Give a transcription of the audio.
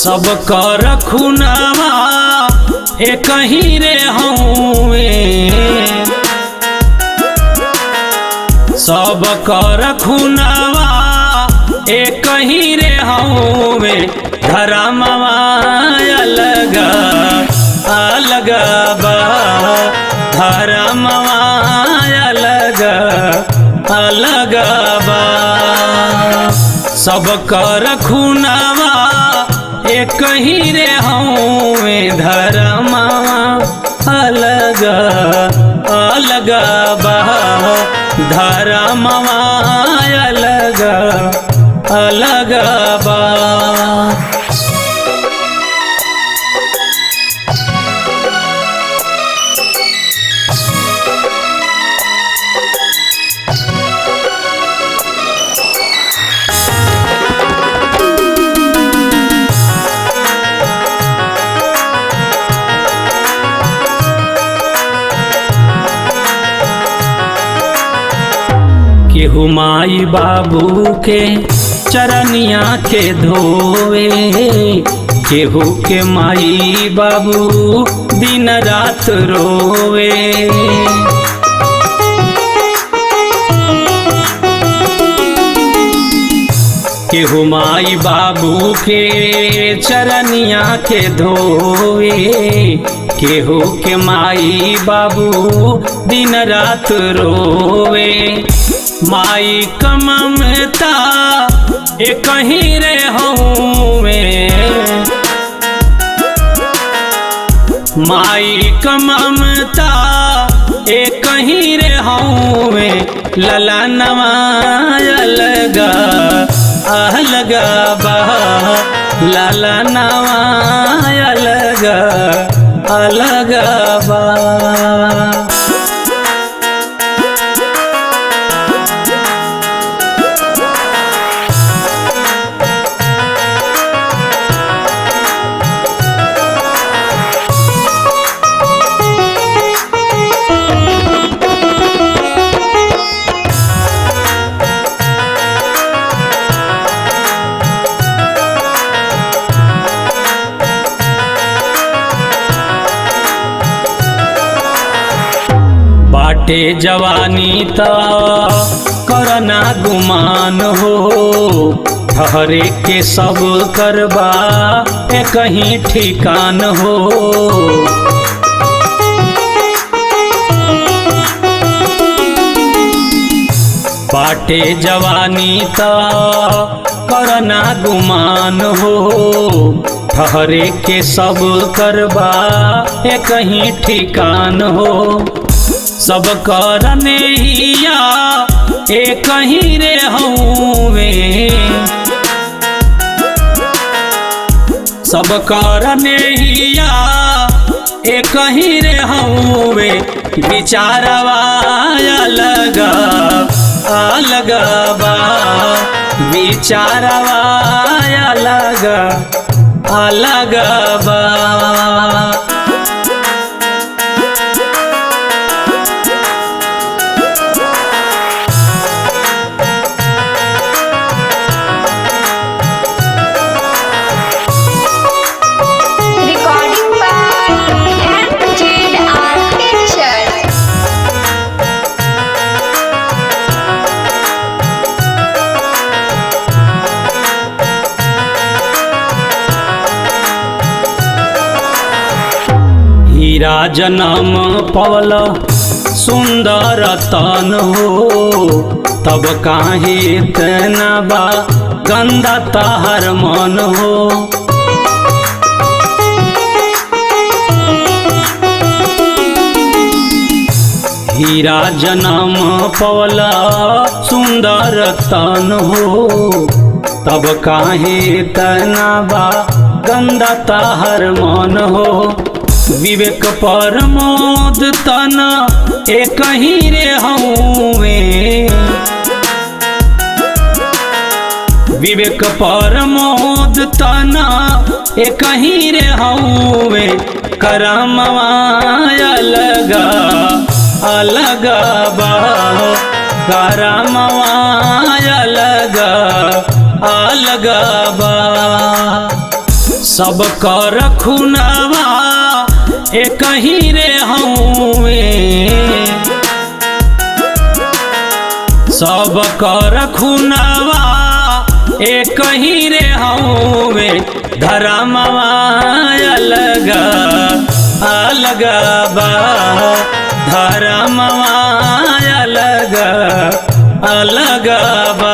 सब कर खुनावा एक ही रे हउए, सब कर खुनावा एक ही रे हउए। धर्मवा अलग अलग बा, धर्मवा अलग अलग बा। सब कर खुनावा एक ही रे हउए, धर्मवा अलग अलग बा, धर्मवा अलग अलग बा। केहू माई बाबू के चरनिया के धोवे, केहू के माई बाबू दिन रात रोवे। केहू माई बाबू के चरनिया के धोवे, केहू के माई बाबू दिन रात रोवे। माई का ममता एक ही रे हउए, माई का ममता एक ही रे हउए। ललनवा अलग अलग बा, ललनवा अलग अलग बा। बाटे जवानी त करना गुमान हो, ठहरे के सब करबा एक ही ठिकान हो। बाटे जवानी त करना गुमान हो, ठहरे के सब करबा एक ही ठिकान हो। सब करने हिया एक ही रे हउए, सब करने हिया एक ही रे हउए। विचारवा अलग अलग बा, विचारवा अलग अलग बा। हीरा जन्म पवल सुंदर तन हो, तब काहे इतना बा गंदा तहर मन हो। हीरा जन्म पवल सुंदर तन हो, तब काहे इतना बा गंदा तहर मन हो। विवेक प्रमोद तन एक ही रे हउए, विवेक प्रमोद तन एक ही रे हउए। करमवा अलग अलग बा, करमवा अलग अलग बा। सब कर खुनवा एक ही रे हउवे सब कर खुनवा एक ही रे हउवे धर्मवा अलग अलग बा धर्मवा अलग अलग बा।